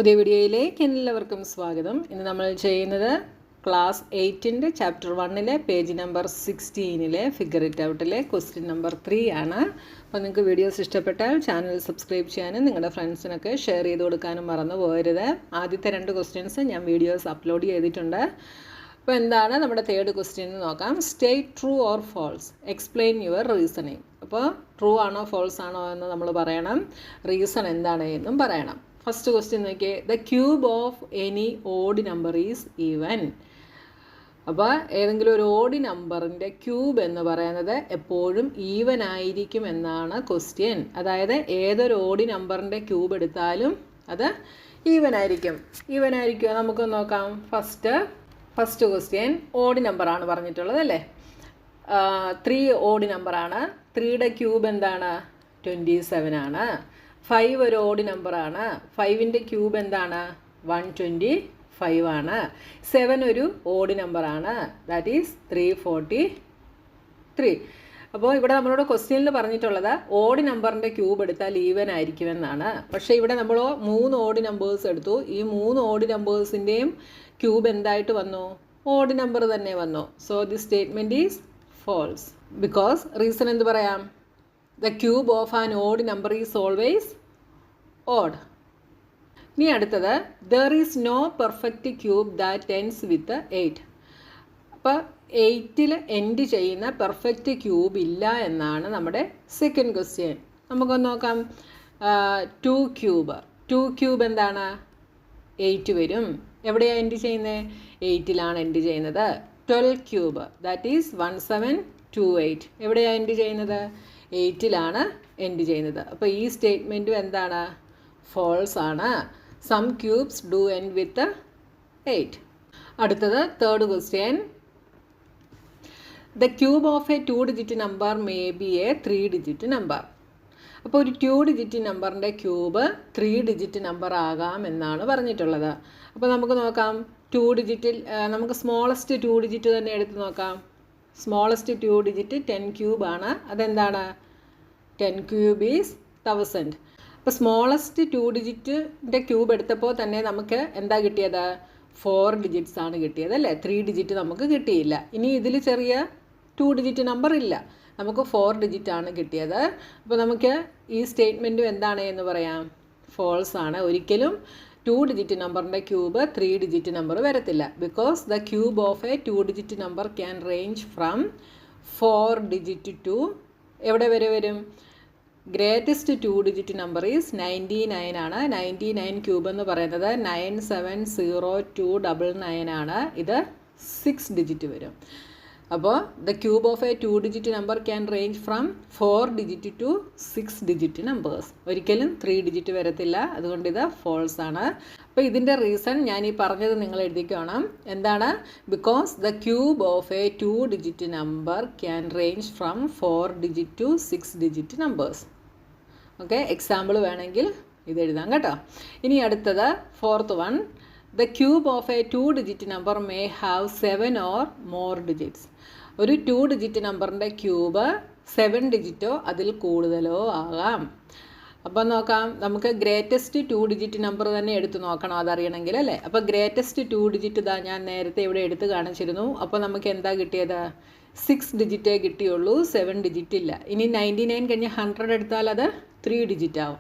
പുതിയ വീഡിയോയിലേക്ക് എല്ലാവർക്കും സ്വാഗതം. ഇന്ന് നമ്മൾ ചെയ്യുന്നത് ക്ലാസ് 8ൻ്റെ ചാപ്റ്റർ 1-ലെ പേജ് നമ്പർ 16-ലെ ഫിഗർ ഇറ്റ് ഔട്ടിലെ ക്വസ്റ്റ്യൻ നമ്പർ 3 ആണ്. അപ്പോൾ നിങ്ങൾക്ക് വീഡിയോസ് ഇഷ്ടപ്പെട്ടാൽ ചാനൽ സബ്സ്ക്രൈബ് ചെയ്യാനും നിങ്ങളുടെ ഫ്രണ്ട്സിനൊക്കെ ഷെയർ ചെയ്ത് കൊടുക്കാനും മറന്നു പോകരുത്. ആദ്യത്തെ 2 ക്വസ്റ്റ്യൻസ് ഞാൻ വീഡിയോസ് അപ്ലോഡ് ചെയ്തിട്ടുണ്ട്. അപ്പോൾ എന്താണ് നമ്മുടെ തേർഡ് ക്വസ്റ്റ്യൻ എന്ന് നോക്കാം. State true or false, explain your reasoning. അപ്പോൾ ട്രൂ ആണോ ഫോൾസ് ആണോ എന്ന് നമ്മൾ പറയണം, റീസൺ എന്താണ് എന്നും പറയണം. ഫസ്റ്റ് ക്വസ്റ്റ്യൻ നോക്കിയേ, the cube of any odd number is even. അപ്പോൾ ഏതെങ്കിലും ഒരു ഓഡ് നമ്പറിൻ്റെ ക്യൂബ് എന്ന് പറയുന്നത് എപ്പോഴും ഈവൻ ആയിരിക്കും എന്നാണ് ക്വസ്റ്റ്യൻ. അതായത് ഏതൊരു ഓഡ് നമ്പറിൻ്റെ ക്യൂബ് എടുത്താലും അത് ഈവൻ ആയിരിക്കും. ഈവൻ ആയിരിക്കുമോ നമുക്ക് നോക്കാം. ഫസ്റ്റ് ക്വസ്റ്റ്യൻ ഓഡ് നമ്പറാണ് പറഞ്ഞിട്ടുള്ളത് അല്ലേ. 3 ഓഡ് നമ്പറാണ്. 3യുടെ ക്യൂബ് എന്താണ്? 27 ആണ്. 5 ഒരു ഓഡ് നമ്പറാണ്. 5ൻ്റെ ക്യൂബ് എന്താണ്? 125 ആണ്. 7 ഒരു ഓഡ് നമ്പറാണ്. That is 343. അപ്പോൾ ഇവിടെ നമ്മളോട് ക്വസ്റ്റ്യനിൽ പറഞ്ഞിട്ടുള്ളത് ഓഡ് നമ്പറിൻ്റെ ക്യൂബ് എടുത്താൽ ഈവൻ ആയിരിക്കുമെന്നാണ്. പക്ഷേ ഇവിടെ നമ്മൾ 3 ഓഡ് നമ്പേഴ്സ് എടുത്തു. ഈ 3 ഓഡ് നമ്പേഴ്സിൻ്റെയും ക്യൂബ് എന്തായിട്ട് വന്നു? ഓഡ് നമ്പർ തന്നെ വന്നു. So this statement is false. Because reason എന്ത് പറയാം? The cube of an odd number is always odd. ഇനി അടുത്തത്, there is no perfect cube that ends with 8. അപ്പോൾ 8-ൽ എൻഡ് ചെയ്യുന്ന പെർഫെക്റ്റ് ക്യൂബ് ഇല്ല എന്നാണ് നമ്മുടെ സെക്കൻഡ് ക്വസ്റ്റ്യൻ. നമുക്കൊന്ന് നോക്കാം. 2 ക്യൂബ് എന്താണ്? 8 വരും. എവിടെയാണ് എൻഡ് ചെയ്യുന്നത്? 8-ലാണ് എൻഡ് ചെയ്യുന്നത്. 12 ക്യൂബ് ദാറ്റ് ഈസ് 1728 എവിടെയാണ് എൻഡ് ചെയ്യുന്നത്? 8-ലാണ് എൻഡ് ചെയ്യുന്നത്. അപ്പോൾ ഈ സ്റ്റേറ്റ്മെൻറ്റും എന്താണ്? ഫോൾസ് ആണ്. Some cubes do end with 8. അടുത്തത് third question, the cube of a 2 digit number may be a 3 digit number. അപ്പോൾ ഒരു 2 ഡിജിറ്റ് നമ്പറിൻ്റെ ക്യൂബ് 3 ഡിജിറ്റ് നമ്പർ ആകാം എന്നാണ് പറഞ്ഞിട്ടുള്ളത്. അപ്പോൾ നമുക്ക് നോക്കാം. 2 ഡിജിറ്റിൽ നമുക്ക് സ്മോളസ്റ്റ് 2 ഡിജിറ്റ് തന്നെ എടുത്ത് നോക്കാം. Smallest 2 digit 10 ക്യൂബാണ്. അതെന്താണ്? 10 ക്യൂബ് ഈസ് 1000. അപ്പോൾ സ്മോളസ്റ്റ് 2 ഡിജിറ്റിൻ്റെ ക്യൂബ് എടുത്തപ്പോൾ തന്നെ നമുക്ക് എന്താ കിട്ടിയത്? 4 ഡിജിറ്റ്സ് ആണ് കിട്ടിയത് അല്ലേ. 3 ഡിജിറ്റ് നമുക്ക് കിട്ടിയില്ല. ഇനി ഇതിൽ ചെറിയ 2 ഡിജിറ്റ് നമ്പർ ഇല്ല, നമുക്ക് 4 ഡിജിറ്റ് ആണ് കിട്ടിയത്. അപ്പോൾ നമുക്ക് ഈ സ്റ്റേറ്റ്മെൻറ്റും എന്താണ് എന്ന് പറയാം? ഫോൾസ് ആണ്. ഒരിക്കലും 2 ഡിജിറ്റ് നമ്പറിൻ്റെ ക്യൂബ് 3 ഡിജിറ്റ് നമ്പർ വരത്തില്ല. Because the cube of a 2 digit number can range from 4 digit to എവിടെ വരെ വരും? ഗ്രേറ്റസ്റ്റ് 2 ഡിജിറ്റ് നമ്പർ ഈസ് 99 ആണ്. 99 ക്യൂബ് എന്ന് പറയുന്നത് 970299 ആണ്. ഇത് 6 ഡിജിറ്റ് വരും. അപ്പോൾ the cube of a 2 digit number can range from 4 digit to 6 digit numbers. ഒരിക്കലും 3 ഡിജിറ്റ് വരത്തില്ല. അതുകൊണ്ട് ഇത് ഫോൾസ് ആണ്. അപ്പോൾ ഇതിൻ്റെ റീസൺ ഞാൻ ഈ പറഞ്ഞത് നിങ്ങൾ എഴുതിക്കണം. എന്താണ്? Because the cube of a 2 digit number can range from 4 digit to 6 digit numbers. Okay, example വേണമെങ്കിൽ ഇത് എഴുതാം കേട്ടോ. ഇനി അടുത്തത് fourth one, the cube of a 2 digit number may have 7 or more digits. ഒരു 2 ഡിജിറ്റ് നമ്പറിൻ്റെ ക്യൂബ് 7 ഡിജിറ്റോ അതിൽ കൂടുതലോ ആകാം. അപ്പോൾ നോക്കാം, നമുക്ക് ഗ്രേറ്റസ്റ്റ് 2 ഡിജിറ്റ് നമ്പർ തന്നെ എടുത്ത് നോക്കണം അതറിയണമെങ്കിൽ അല്ലേ. അപ്പോൾ ഗ്രേറ്റസ്റ്റ് 2 ഡിജിറ്റ് ഇതാ ഞാൻ നേരത്തെ ഇവിടെ എടുത്ത് കാണിച്ചിരുന്നു. അപ്പോൾ നമുക്ക് എന്താ കിട്ടിയത്? 6 ഡിജിറ്റേ കിട്ടിയുള്ളൂ, 7 ഡിജിറ്റ് ഇല്ല. ഇനി 99 കഴിഞ്ഞ് 100 എടുത്താൽ അത് 3 ഡിജിറ്റ് ആവും.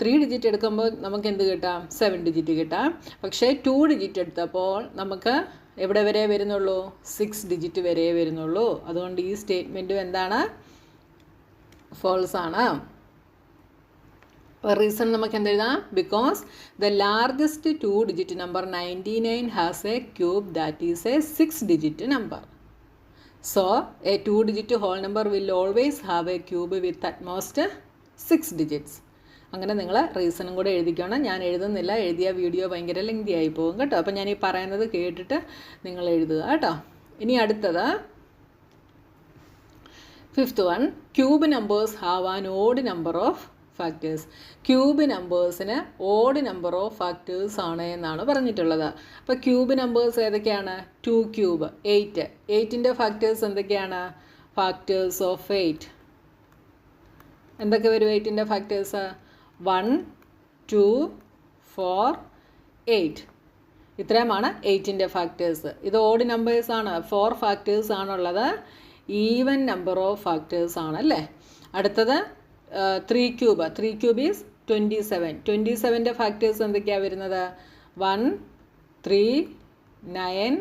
3 ഡിജിറ്റ് എടുക്കുമ്പോൾ നമുക്ക് എന്ത് കിട്ടാം? 7 ഡിജിറ്റ് കിട്ടാം. പക്ഷേ 2 ഡിജിറ്റ് എടുത്തപ്പോൾ നമുക്ക് എവിടെ വരെ വരുന്നുള്ളൂ? 6 ഡിജിറ്റ് വരെ വരുന്നുള്ളൂ. അതുകൊണ്ട് ഈ സ്റ്റേറ്റ്മെൻറ്റും എന്താണ്? ഫോൾസ് ആണ്. റീസൺ നമുക്ക് എന്തെഴുതാം? Because the largest 2 digit number 99 has a cube that is a 6 digit number. So a 2 digit whole number will always have a cube with at most 6 digits. അങ്ങനെ നിങ്ങൾ റീസണും കൂടെ എഴുതിക്കണം. ഞാൻ എഴുതുന്നില്ല, എഴുതിയ വീഡിയോ ഭയങ്കര ലെങ്തി ആയി പോകും കേട്ടോ. അപ്പോൾ ഞാൻ ഈ പറയുന്നത് കേട്ടിട്ട് നിങ്ങൾ എഴുതുക കേട്ടോ. ഇനി അടുത്തത് fifth one, cube numbers have an odd number of factors. Cube നമ്പേഴ്സിന് ഓഡ് നമ്പർ ഓഫ് ഫാക്ടേഴ്സ് ആണ് എന്നാണ് പറഞ്ഞിട്ടുള്ളത്. അപ്പോൾ ക്യൂബ് നമ്പേഴ്സ് ഏതൊക്കെയാണ്? 2 ക്യൂബ് 8. 8ൻ്റെ ഫാക്ടേഴ്സ് എന്തൊക്കെയാണ്? ഫാക്ടേഴ്സ് ഓഫ് 8 എന്തൊക്കെ വരും? 8ൻ്റെ ഫാക്ടേഴ്സ് 1, 2, 4, 8. ഇത്രയുമാണ് 8ൻ്റെ ഫാക്ടേഴ്സ്. ഇത് ഓഡ് നമ്പേഴ്സാണ്, 4 ഫാക്ടേഴ്സ് ആണുള്ളത്. ഈവൻ നമ്പർ ഓഫ് ഫാക്ടേഴ്സ് ആണല്ലേ. അടുത്തത് 3 ക്യൂബ്. 3 cube is 27. 27ൻ്റെ ഫാക്ടേഴ്സ് എന്തൊക്കെയാണ് വരുന്നത്? 1, 3, 9,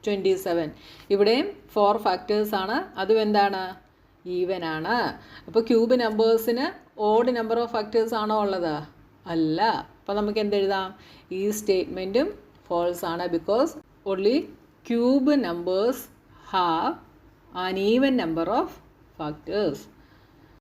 27. ഇവിടെയും 4 ഫാക്ടേഴ്സ് ആണ്. അതും എന്താണ്? ഈവൻ ആണ്. അപ്പോൾ ക്യൂബ് നമ്പേഴ്സിന് ഓഡ് നമ്പർ ഓഫ് ഫാക്ടേഴ്സ് ആണോ ഉള്ളത്? അല്ല. അപ്പോൾ നമുക്ക് എന്തെഴുതാം? ഈ സ്റ്റേറ്റ്മെൻറ്റും ഫോൾസ് ആണ്. Because only cube numbers have an even number of factors.